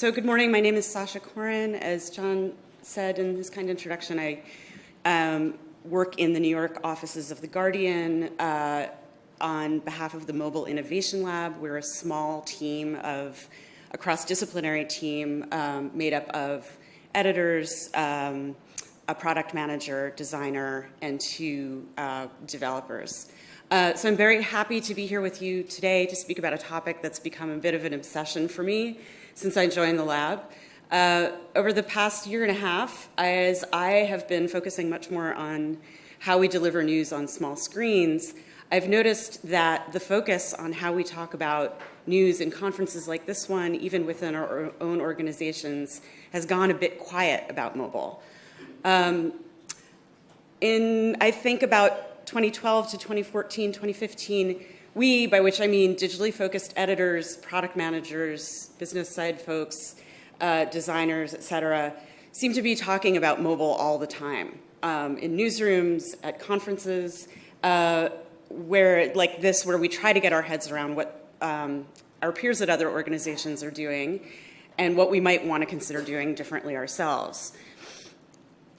So good morning, my name is Sasha Koren. As John said in his kind introduction, I work in the New York offices of The Guardian on behalf of the Mobile Innovation Lab. We're a small team a cross-disciplinary team made up of editors, a product manager, designer, and two developers. So I'm very happy to be here with you today to speak about a topic that's become a bit of an obsession for me since I joined the lab. Over the past year and a half, as I have been focusing much more on how we deliver news on small screens, I've noticed that the focus on how we talk about news in conferences like this one, even within our own organizations, has gone a bit quiet about mobile. I think about 2012 to 2014, 2015, we, by which I mean digitally focused editors, product managers, business side folks, designers, et cetera, seem to be talking about mobile all the time. In newsrooms, at conferences, where we try to get our heads around what our peers at other organizations are doing and what we might want to consider doing differently ourselves.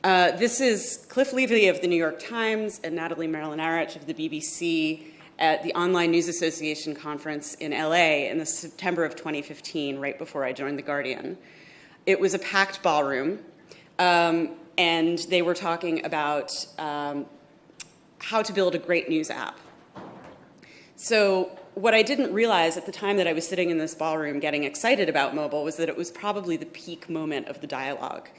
This is Cliff Levy of the New York Times and Natalie Marilyn-Arich of the BBC at the Online News Association conference in LA in the September of 2015, right before I joined The Guardian. It was a packed ballroom, and they were talking about how to build a great news app. So what I didn't realize at the time that I was sitting in this ballroom getting excited about mobile was that it was probably the peak moment of the dialogue.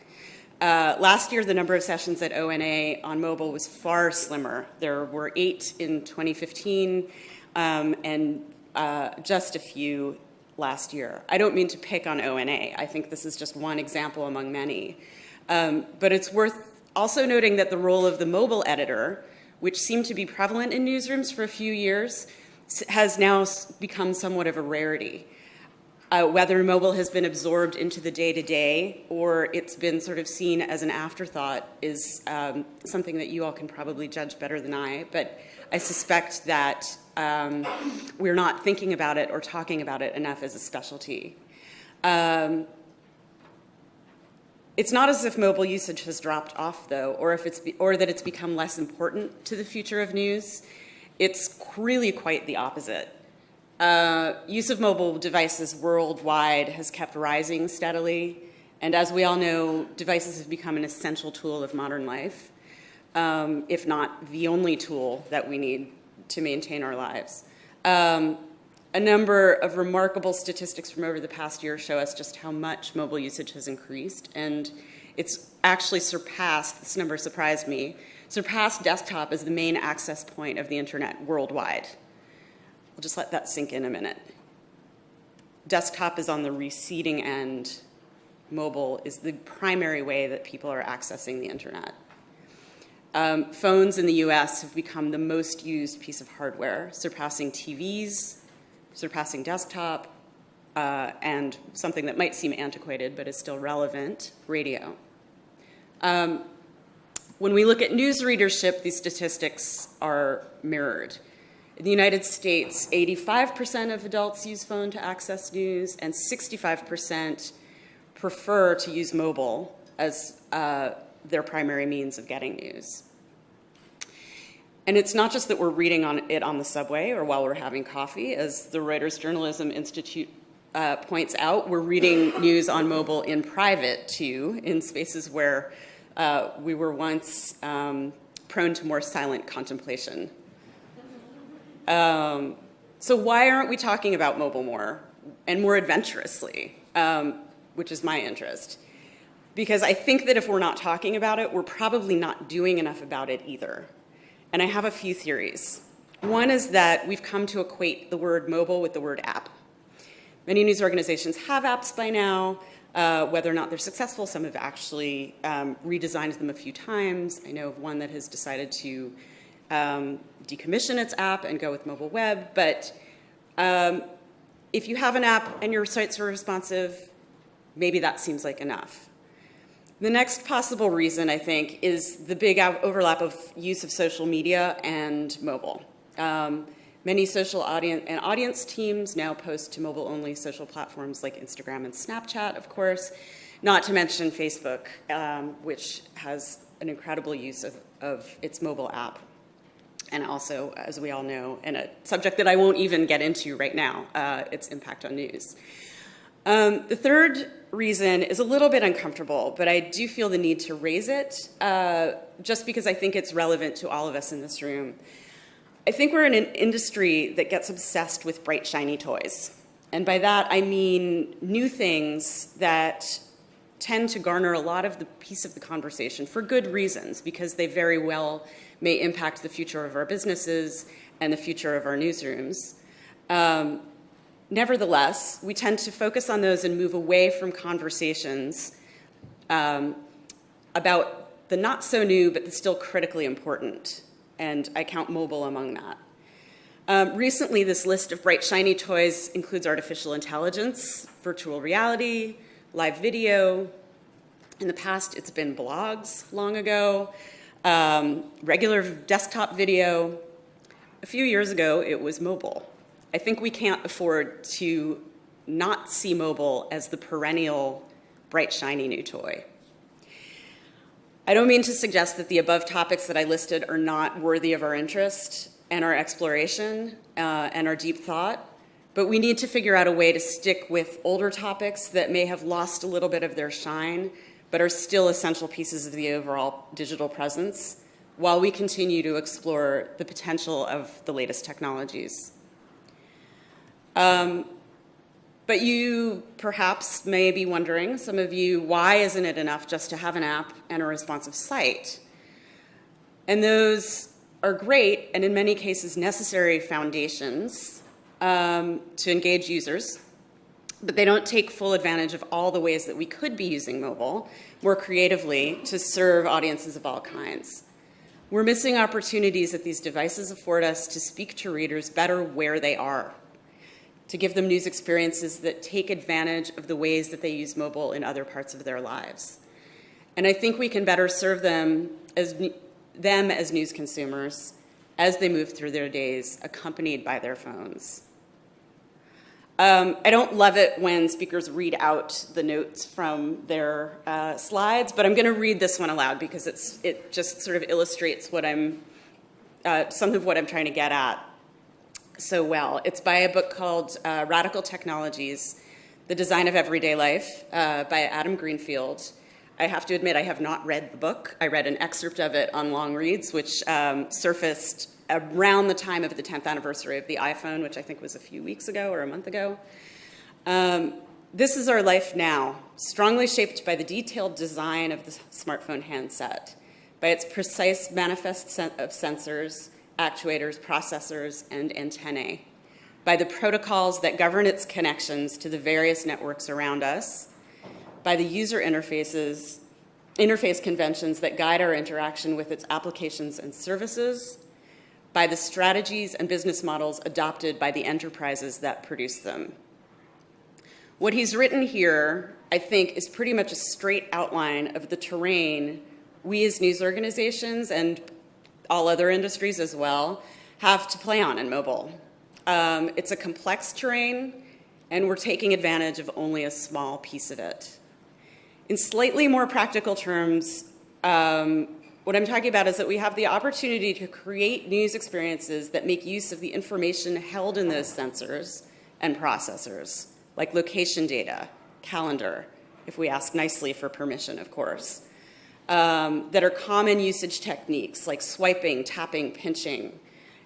Last year, the number of sessions at ONA on mobile was far slimmer. There were 8 in 2015 and just a few last year. I don't mean to pick on ONA. I think this is just one example among many. But it's worth also noting that the role of the mobile editor, which seemed to be prevalent in newsrooms for a few years, has now become somewhat of a rarity. Whether mobile has been absorbed into the day-to-day or it's been sort of seen as an afterthought is something that you all can probably judge better than I, but I suspect that we're not thinking about it or talking about it enough as a specialty. It's not as if mobile usage has dropped off, though, or that it's become less important to the future of news. It's really quite the opposite. Use of mobile devices worldwide has kept rising steadily, and as we all know, devices have become an essential tool of modern life, if not the only tool that we need to maintain our lives. A number of remarkable statistics from over the past year show us just how much mobile usage has increased, and it's actually surpassed, this number surprised me, surpassed desktop as the main access point of the internet worldwide. I'll just let that sink in a minute. Desktop is on the receding end. Mobile is the primary way that people are accessing the internet. Phones in the US have become the most used piece of hardware, surpassing TVs, surpassing desktop, and something that might seem antiquated but is still relevant, radio. When we look at news readership, these statistics are mirrored. In the United States, 85% of adults use phone to access news, and 65% prefer to use mobile as their primary means of getting news. And it's not just that we're reading it on the subway or while we're having coffee. As the Reuters Journalism Institute points out, we're reading news on mobile in private, too, in spaces where we were once prone to more silent contemplation. So why aren't we talking about mobile more and more adventurously, which is my interest? Because I think that if we're not talking about it, we're probably not doing enough about it either. And I have a few theories. One is that we've come to equate the word mobile with the word app. Many news organizations have apps by now. Whether or not they're successful, some have actually redesigned them a few times. I know of one that has decided to decommission its app and go with mobile web, but if you have an app and your sites are responsive, maybe that seems like enough. The next possible reason, I think, is the big overlap of use of social media and mobile. Many social audience teams now post to mobile-only social platforms like Instagram and Snapchat, of course, not to mention Facebook, which has an incredible use of its mobile app. And also, as we all know, and a subject that I won't even get into right now, its impact on news. The third reason is a little bit uncomfortable, but I do feel the need to raise it, just because I think it's relevant to all of us in this room. I think we're in an industry that gets obsessed with bright, shiny toys. And by that, I mean new things that tend to garner a lot of the piece of the conversation for good reasons, because they very well may impact the future of our businesses and the future of our newsrooms. Nevertheless, we tend to focus on those and move away from conversations about the not so new, but the still critically important. And I count mobile among that. Recently, this list of bright, shiny toys includes artificial intelligence, virtual reality, live video. In the past, it's been blogs long ago, regular desktop video. A few years ago, it was mobile. I think we can't afford to not see mobile as the perennial bright, shiny new toy. I don't mean to suggest that the above topics that I listed are not worthy of our interest and our exploration and our deep thought, but we need to figure out a way to stick with older topics that may have lost a little bit of their shine, but are still essential pieces of the overall digital presence, while we continue to explore the potential of the latest technologies. But you perhaps may be wondering, some of you, why isn't it enough just to have an app and a responsive site? And those are great, and in many cases necessary foundations to engage users, but they don't take full advantage of all the ways that we could be using mobile more creatively to serve audiences of all kinds. We're missing opportunities that these devices afford us to speak to readers better where they are, to give them news experiences that take advantage of the ways that they use mobile in other parts of their lives. And I think we can better serve them as news consumers as they move through their days, accompanied by their phones. I don't love it when speakers read out the notes from their slides, but I'm going to read this one aloud because it just sort of illustrates what some of what I'm trying to get at so well. It's by a book called Radical Technologies, The Design of Everyday Life by Adam Greenfield. I have to admit I have not read the book. I read an excerpt of it on Long Reads, which surfaced around the time of the 10th anniversary of the iPhone, which I think was a few weeks ago or a month ago. This is our life now, strongly shaped by the detailed design of the smartphone handset, by its precise manifest set of sensors, actuators, processors, and antennae, by the protocols that govern its connections to the various networks around us, by the user interface conventions that guide our interaction with its applications and services, by the strategies and business models adopted by the enterprises that produce them. What he's written here, I think, is pretty much a straight outline of the terrain we as news organizations and all other industries as well have to play on in mobile. It's a complex terrain, and we're taking advantage of only a small piece of it. In slightly more practical terms, what I'm talking about is that we have the opportunity to create news experiences that make use of the information held in those sensors and processors, like location data, calendar, if we ask nicely for permission, of course, that are common usage techniques like swiping, tapping, pinching,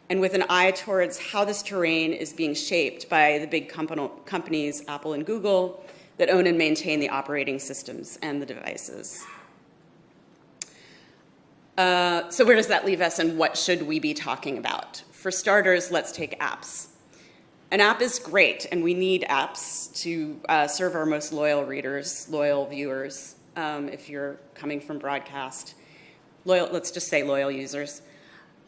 and with an eye towards how this terrain is being shaped by the big companies, Apple and Google, that own and maintain the operating systems and the devices. So where does that leave us, and what should we be talking about? For starters, let's take apps. An app is great, and we need apps to serve our most loyal readers, loyal viewers, if you're coming from broadcast. Let's just say loyal users.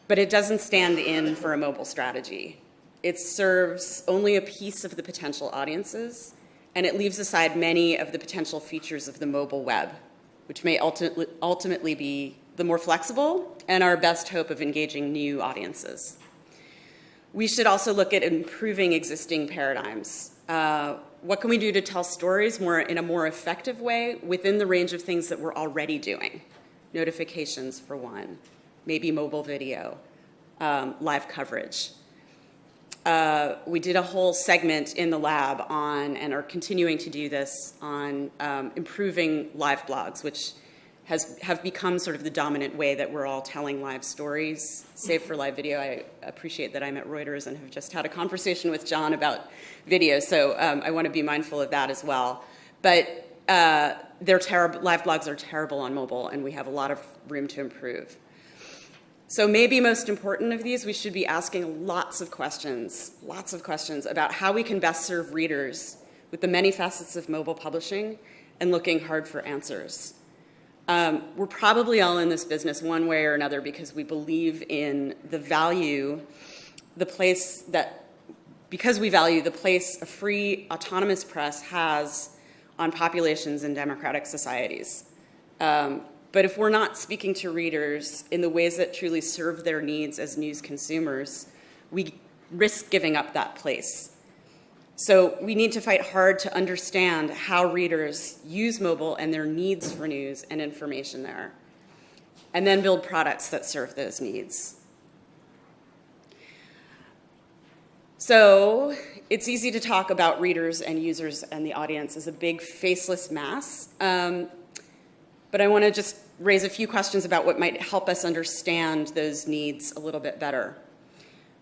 But it doesn't stand in for a mobile strategy. It serves only a piece of the potential audiences, and it leaves aside many of the potential features of the mobile web, which may ultimately be the more flexible and our best hope of engaging new audiences. We should also look at improving existing paradigms. What can we do to tell stories in a more effective way within the range of things that we're already doing? Notifications, for one, maybe mobile video, live coverage. We did a whole segment in the lab on, and are continuing to do this, on improving live blogs, which have become sort of the dominant way that we're all telling live stories, save for live video. I appreciate that I'm at Reuters and have just had a conversation with John about video, so I want to be mindful of that as well. But they're terrible. Live blogs are terrible on mobile, and we have a lot of room to improve. So maybe most important of these, we should be asking lots of questions about how we can best serve readers with the many facets of mobile publishing and looking hard for answers. We're probably all in this business one way or another because we believe in because we value the place a free, autonomous press has on populations in democratic societies. But if we're not speaking to readers in the ways that truly serve their needs as news consumers, we risk giving up that place. So we need to fight hard to understand how readers use mobile and their needs for news and information there, and then build products that serve those needs. So it's easy to talk about readers and users and the audience as a big faceless mass, but I want to just raise a few questions about what might help us understand those needs a little bit better.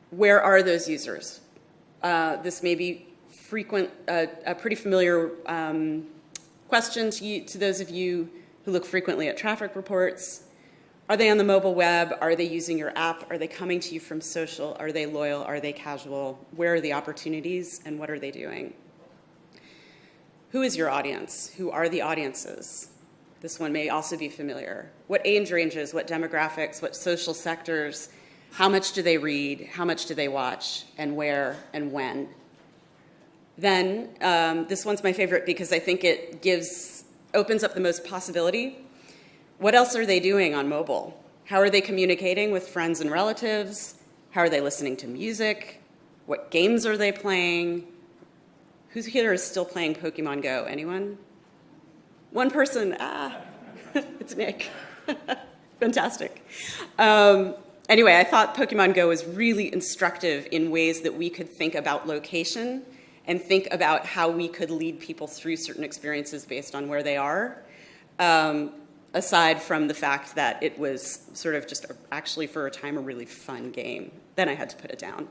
Where are those users? This may be a pretty familiar question to those of you who look frequently at traffic reports. Are they on the mobile web? Are they using your app? Are they coming to you from social? Are they loyal? Are they casual? Where are the opportunities, and what are they doing? Who is your audience? Who are the audiences? This one may also be familiar. What age ranges, what demographics, what social sectors? How much do they read? How much do they watch? And where and when? Then, this one's my favorite because I think it opens up the most possibility. What else are they doing on mobile? How are they communicating with friends and relatives? How are they listening to music? What games are they playing? Who's here is still playing Pokemon Go? Anyone? One person, it's Nick. Fantastic. Anyway, I thought Pokemon Go was really instructive in ways that we could think about location and think about how we could lead people through certain experiences based on where they are, aside from the fact that it was sort of just actually for a time a really fun game. Then I had to put it down.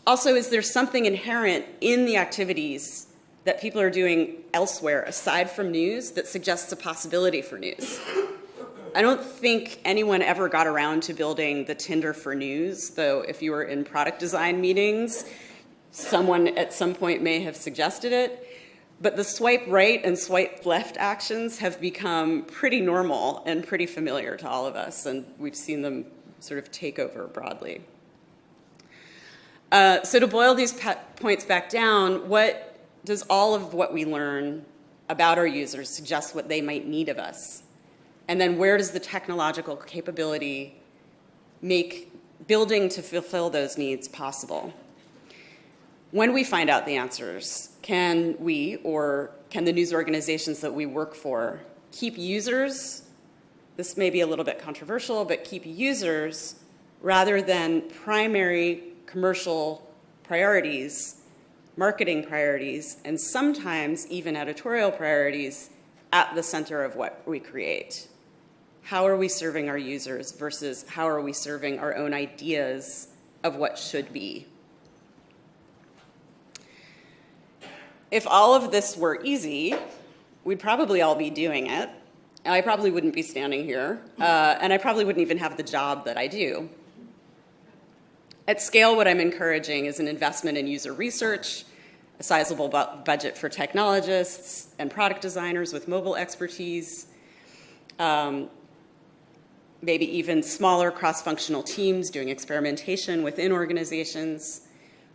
Also, is there something inherent in the activities that people are doing elsewhere aside from news that suggests a possibility for news? I don't think anyone ever got around to building the Tinder for news, though if you were in product design meetings, someone at some point may have suggested it. But the swipe right and swipe left actions have become pretty normal and pretty familiar to all of us, and we've seen them sort of take over broadly. So to boil these points back down, what does all of what we learn about our users suggest what they might need of us? And then where does the technological capability make building to fulfill those needs possible? When we find out the answers, can we, or can the news organizations that we work for, keep users, this may be a little bit controversial, but keep users rather than primary commercial priorities, marketing priorities, and sometimes even editorial priorities at the center of what we create? How are we serving our users versus how are we serving our own ideas of what should be? If all of this were easy, we'd probably all be doing it. I probably wouldn't be standing here, and I probably wouldn't even have the job that I do. At scale, what I'm encouraging is an investment in user research, a sizable budget for technologists and product designers with mobile expertise, maybe even smaller cross-functional teams doing experimentation within organizations.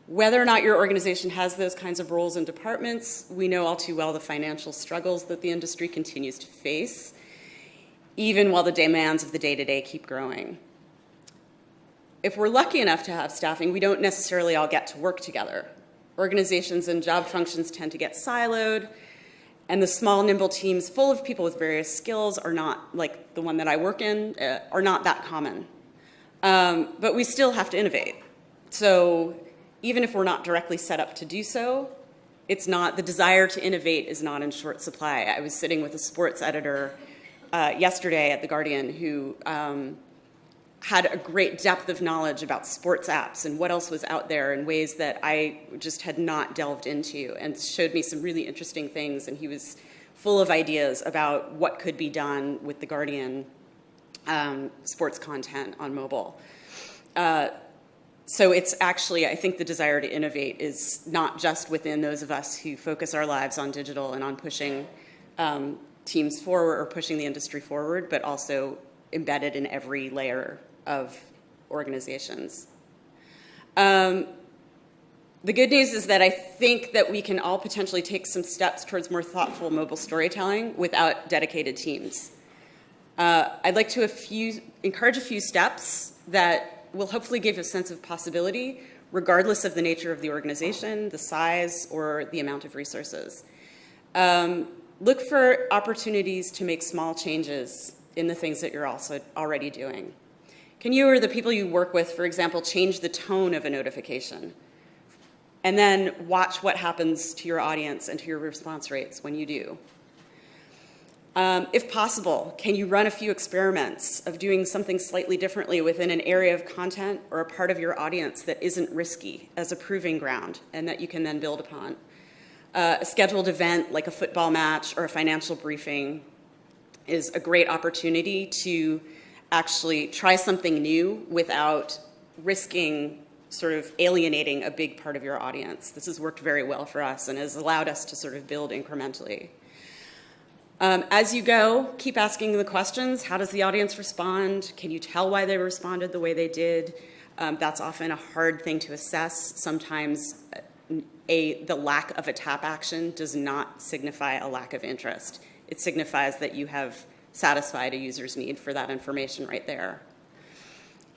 Whether or not your organization has those kinds of roles and departments, we know all too well the financial struggles that the industry continues to face, even while the demands of the day-to-day keep growing. If we're lucky enough to have staffing, we don't necessarily all get to work together. Organizations and job functions tend to get siloed, and the small, nimble teams full of people with various skills are not, like the one that I work in, are not that common. But we still have to innovate. So even if we're not directly set up to do so, the desire to innovate is not in short supply. I was sitting with a sports editor yesterday at The Guardian who had a great depth of knowledge about sports apps and what else was out there in ways that I just had not delved into, and showed me some really interesting things. And he was full of ideas about what could be done with The Guardian sports content on mobile. So it's actually, I think the desire to innovate is not just within those of us who focus our lives on digital and on pushing teams forward or pushing the industry forward, but also embedded in every layer of organizations. The good news is that I think that we can all potentially take some steps towards more thoughtful mobile storytelling without dedicated teams. I'd like to encourage a few steps that will hopefully give a sense of possibility, regardless of the nature of the organization, the size, or the amount of resources. Look for opportunities to make small changes in the things that you're also already doing. Can you or the people you work with, for example, change the tone of a notification? And then watch what happens to your audience and to your response rates when you do. If possible, can you run a few experiments of doing something slightly differently within an area of content or a part of your audience that isn't risky as a proving ground and that you can then build upon? A scheduled event like a football match or a financial briefing is a great opportunity to actually try something new without risking sort of alienating a big part of your audience. This has worked very well for us and has allowed us to sort of build incrementally. As you go, keep asking the questions. How does the audience respond? Can you tell why they responded the way they did? That's often a hard thing to assess. Sometimes the lack of a tap action does not signify a lack of interest. It signifies that you have satisfied a user's need for that information right there.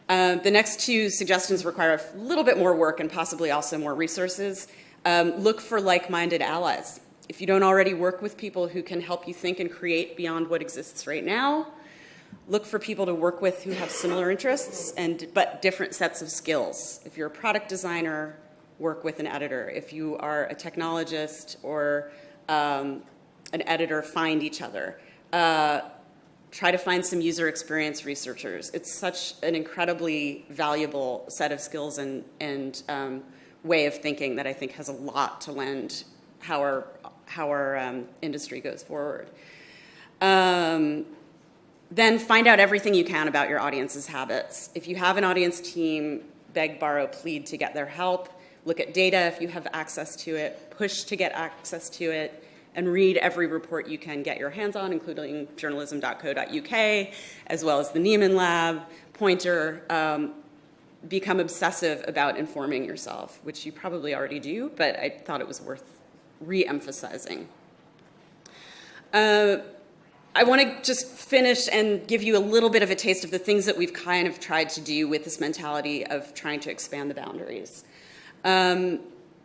The next two suggestions require a little bit more work and possibly also more resources. Look for like-minded allies. If you don't already work with people who can help you think and create beyond what exists right now, look for people to work with who have similar interests but different sets of skills. If you're a product designer, work with an editor. If you are a technologist or an editor, find each other. Try to find some user experience researchers. It's such an incredibly valuable set of skills and way of thinking that I think has a lot to lend how our industry goes forward. Then find out everything you can about your audience's habits. If you have an audience team, beg, borrow, plead to get their help. Look at data if you have access to it. Push to get access to it. And read every report you can get your hands on, including Journalism.co.uk, as well as the Nieman Lab, Pointer. Become obsessive about informing yourself, which you probably already do, but I thought it was worth re-emphasizing. I want to just finish and give you a little bit of a taste of the things that we've kind of tried to do with this mentality of trying to expand the boundaries.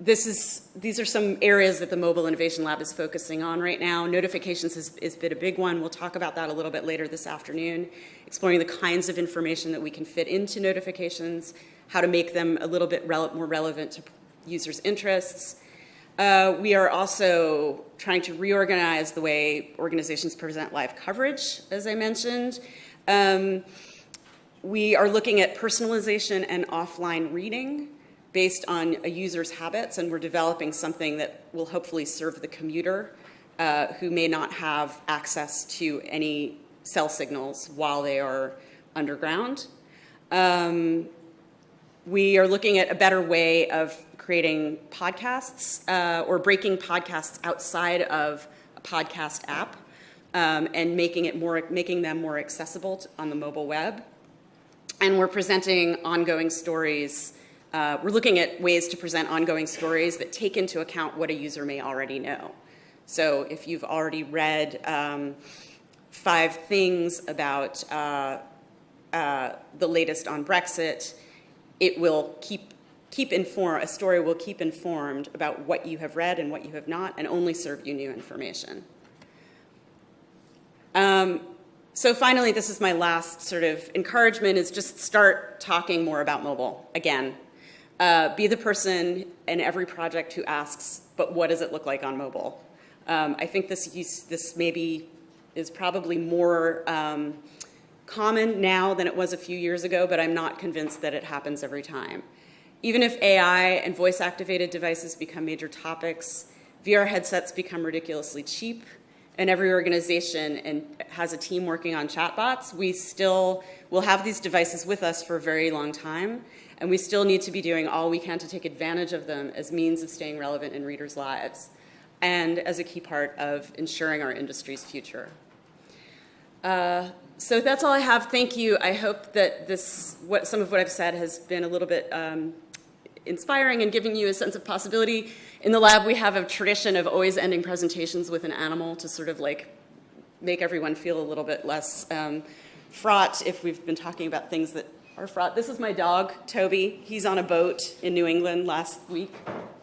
These are some areas that the Mobile Innovation Lab is focusing on right now. Notifications has been a big one. We'll talk about that a little bit later this afternoon, exploring the kinds of information that we can fit into notifications, how to make them a little bit more relevant to users' interests. We are also trying to reorganize the way organizations present live coverage, as I mentioned. We are looking at personalization and offline reading based on a user's habits, and we're developing something that will hopefully serve the commuter who may not have access to any cell signals while they are underground. We are looking at a better way of creating podcasts or breaking podcasts outside of a podcast app and making them more accessible on the mobile web. And we're presenting ongoing stories. We're looking at ways to present ongoing stories that take into account what a user may already know. So if you've already read 5 things about the latest on Brexit, it will a story will keep informed about what you have read and what you have not, and only serve you new information. So finally, this is my last sort of encouragement, is just start talking more about mobile again. Be the person in every project who asks, but what does it look like on mobile? I think this maybe is probably more common now than it was a few years ago, but I'm not convinced that it happens every time. Even if AI and voice-activated devices become major topics, VR headsets become ridiculously cheap, and every organization has a team working on chatbots, we still will have these devices with us for a very long time, and we still need to be doing all we can to take advantage of them as means of staying relevant in readers' lives, and as a key part of ensuring our industry's future. So that's all I have. Thank you. I hope that some of what I've said has been a little bit inspiring and giving you a sense of possibility. In the lab, we have a tradition of always ending presentations with an animal to sort of like make everyone feel a little bit less fraught if we've been talking about things that are fraught. This is my dog, Toby. He's on a boat in New England last week,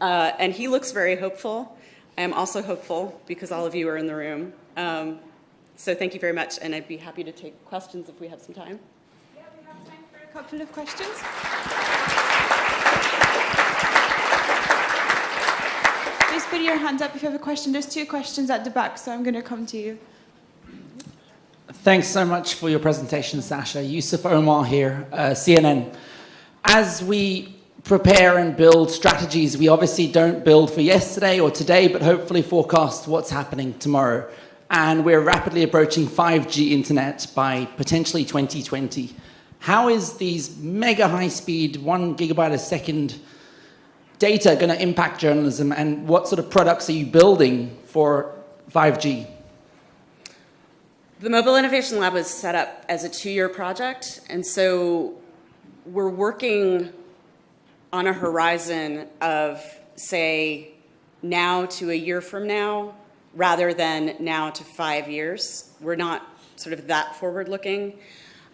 and he looks very hopeful. I am also hopeful because all of you are in the room. So thank you very much, and I'd be happy to take questions if we have some time. Yeah, we have time for a couple of questions. Please put your hands up if you have a question. There's 2 questions at the back, so I'm going to come to you. Thanks so much for your presentation, Sasha. Yusuf Omar here, CNN. As we prepare and build strategies, we obviously don't build for yesterday or today, but hopefully forecast what's happening tomorrow. And we're rapidly approaching 5G internet by potentially 2020. How is these mega high-speed, 1 gigabyte a second data going to impact journalism, and what sort of products are you building for 5G? The Mobile Innovation Lab was set up as a 2-year project, and so we're working on a horizon of, say, now to a year from now, rather than now to 5 years. We're not sort of that forward-looking,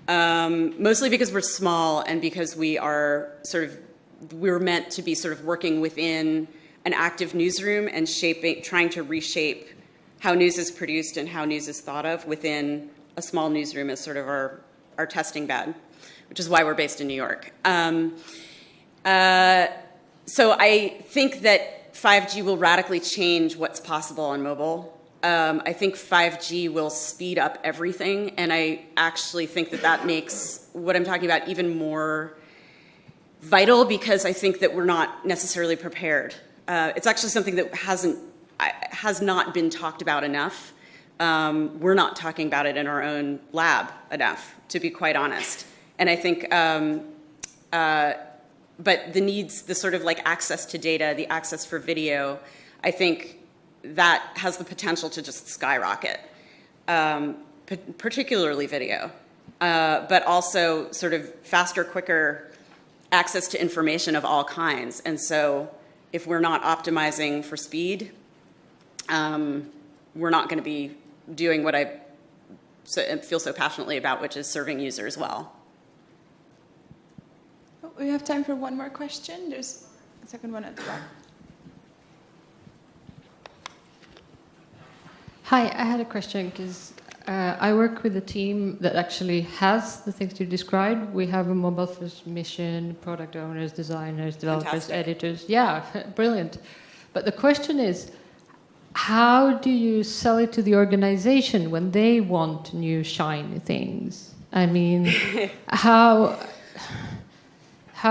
mostly because we're small and because we're meant to be sort of working within an active newsroom and trying to reshape how news is produced and how news is thought of within a small newsroom as sort of our testing bed, which is why we're based in New York. So I think that 5G will radically change what's possible on mobile. I think 5G will speed up everything, and I actually think that makes what I'm talking about even more vital, because I think that we're not necessarily prepared. It's actually something that has not been talked about enough. We're not talking about it in our own lab enough, to be quite honest. And I think but the sort of like access to data, the access for video, I think that has the potential to just skyrocket, particularly video, but also sort of faster, quicker access to information of all kinds. And so if we're not optimizing for speed, we're not going to be doing what I feel so passionately about, which is serving users well. We have time for one more question. There's a second one at the back. Hi, I had a question because I work with a team that actually has the things you described. We have a mobile first mission, product owners, designers, developers, Fantastic. editors. Yeah, brilliant. But the question is, how do you sell it to the organization when they want new shiny things? I mean, how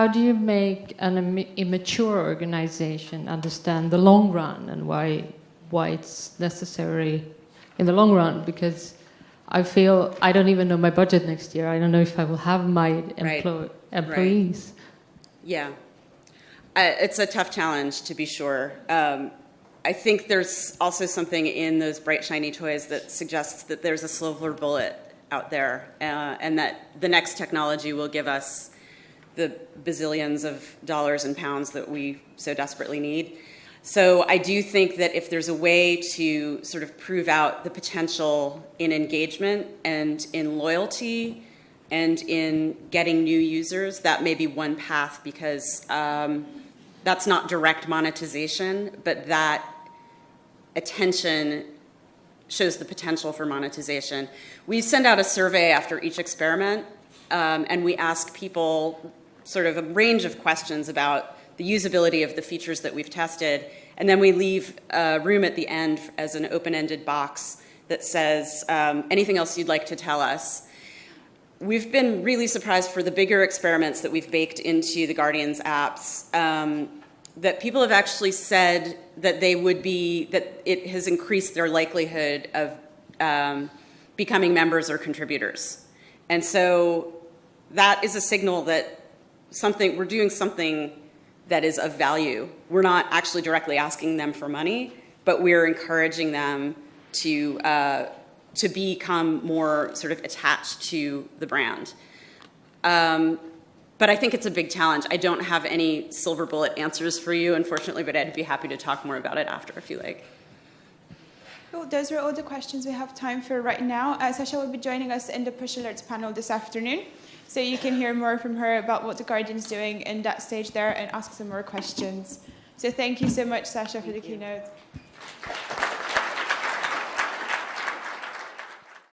do you make an immature organization understand the long run and why it's necessary in the long run? Because I feel I don't even know my budget next year. I don't know if I will have my employees. Yeah. It's a tough challenge, to be sure. I think there's also something in those bright, shiny toys that suggests that there's a silver bullet out there, and that the next technology will give us the bazillions of dollars and pounds that we so desperately need. So I do think that if there's a way to sort of prove out the potential in engagement and in loyalty and in getting new users. That may be one path, because that's not direct monetization, but that attention shows the potential for monetization. We send out a survey after each experiment, and we ask people sort of a range of questions about the usability of the features that we've tested, and then we leave room at the end as an open-ended box that says, anything else you'd like to tell us? We've been really surprised for the bigger experiments that we've baked into the Guardian's apps, that people have actually said that that it has increased their likelihood of becoming members or contributors. And so that is a signal that we're doing something that is of value. We're not actually directly asking them for money, but we're encouraging them to become more sort of attached to the brand. But I think it's a big challenge. I don't have any silver bullet answers for you, unfortunately, but I'd be happy to talk more about it after if you like. Cool. Those are all the questions we have time for right now. Sasha will be joining us in the Push Alerts panel this afternoon, so you can hear more from her about what the Guardian's doing in that stage there and ask some more questions. So thank you so much, Sasha, for the keynote.